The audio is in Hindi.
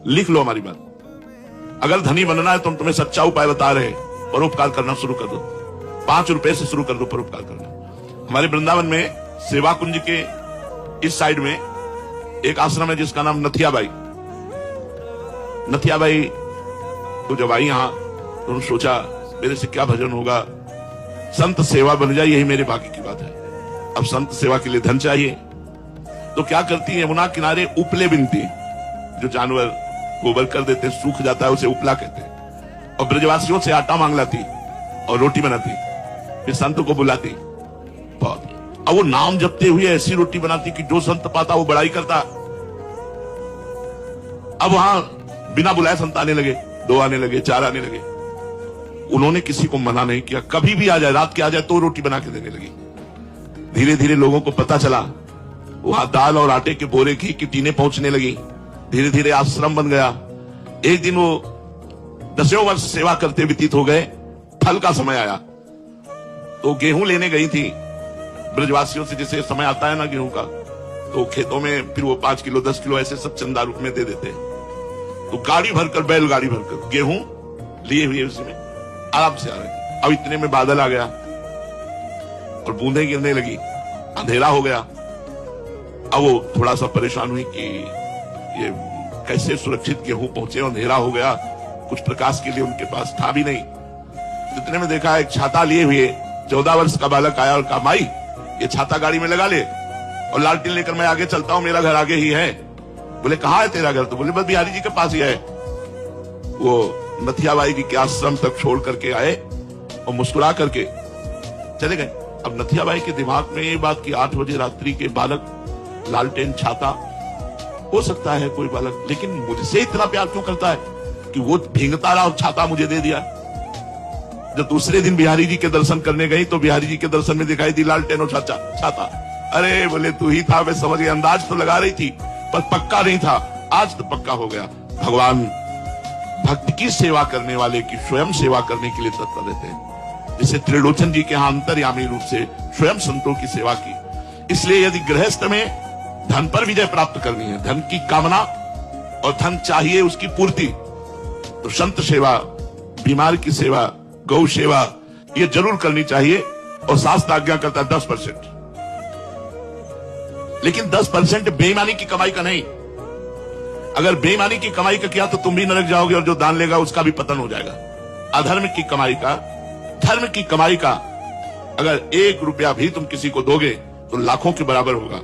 लिख लो हमारी बात। अगर धनी बनना है तो हम तुम्हें सच्चा उपाय बता रहे हैं, परोपकार करना शुरू कर दो। 5 रुपए से शुरू कर दो परोपकार करना। हमारे वृंदावन में सेवा कुंज के इस साइड में एक आश्रम है जिसका नाम नथियाबाई। नथियाबाई तो जब आई यहां तो उन्होंने सोचा मेरे से क्या भजन होगा, संत सेवा बन जाए, यही मेरे बाकी की बात है। अब संत सेवा के लिए धन चाहिए, तो क्या करती है, यमुना किनारे उपले बिनती, जो जानवर गोबर कर देते सूख जाता है उसे उपला कहते हैं, और ब्रजवासियों से आटा मांग लाती और रोटी बनाती, फिर संत को बुलाती। अब वो नाम जपते हुए ऐसी रोटी बनाती कि जो संत पाता वो बड़ाई करता। अब वहां बिना बुलाए संत आने लगे, 2 आने लगे, 4 आने लगे। उन्होंने किसी को मना नहीं किया, कभी भी आ जाए, रात के आ जाए तो रोटी बना के देने लगी। धीरे धीरे लोगों को पता चला, वहां दाल और आटे के बोरे घी की टीनें पहुंचने लगी। धीरे धीरे आश्रम बन गया। एक दिन वो 10 वर्ष सेवा करते व्यतीत हो गए। फल का समय आया तो गेहूं लेने गई थी ब्रजवासियों से, जैसे समय आता है ना गेहूं का, तो खेतों में फिर वो 5 किलो 10 किलो ऐसे सब चंदा रूप में दे देते। तो गाड़ी भरकर, बैलगाड़ी भरकर गेहूं लिए हुए उसमें आराम से आ रहे। अब इतने में बादल आ गया और बूंदें गिरने लगी, अंधेरा हो गया। अब वो थोड़ा सा परेशान हुई कि ये कैसे सुरक्षित गेहूं पहुंचे, अंधेरा हो गया, कुछ प्रकाश के लिए उनके पास था भी नहीं। इतने में देखा एक छाता लिए हुए 14 वर्ष का बालक आया और कहा, माई ये छाता गाड़ी में लगा ले और लालटेन लेकर मैं आगे चलता हूं, मेरा घर आगे ही है। बोले कहाँ है तेरा घर? तो बोले बस बिहारी जी के पास ही है। वो नथियाबाई जी के आश्रम तक छोड़ करके आए और मुस्कुरा करके चले गए। अब नथियाबाई के दिमाग में ये बात कि 8 बजे रात्रि के बालक, लालटेन, छाता, हो सकता है कोई बालक, लेकिन मुझसे इतना प्यार क्यों करता है कि वो भींगता रहा और छाता मुझे दे दिया। जब दूसरे दिन बिहारी जी के दर्शन करने गई तो बिहारी जी के दर्शन में दिखाई दी लालटेन और छाता। अरे बोले तू ही था, मैं समझ गया। अंदाज तो लगा रही थी पर पक्का नहीं था, आज तो पक्का हो गया। भगवान भक्त की सेवा करने वाले की स्वयं सेवा करने के लिए तत्पर रहते हैं। जैसे त्रिलोचन जी के यहां अंतर्यामी रूप से स्वयं संतों की सेवा की। इसलिए यदि गृहस्थ में धन पर विजय प्राप्त करनी है, धन की कामना और धन चाहिए उसकी पूर्ति, तो संत सेवा, बीमार की सेवा, गौ सेवा ये जरूर करनी चाहिए। और शास्त्र आज्ञा करता है 10%, लेकिन 10% बेईमानी की कमाई का नहीं। अगर बेईमानी की कमाई का किया तो तुम भी नरक जाओगे और जो दान लेगा उसका भी पतन हो जाएगा। अधर्म की कमाई का, धर्म की कमाई का अगर 1 रुपया भी तुम किसी को दोगे तो लाखों के बराबर होगा।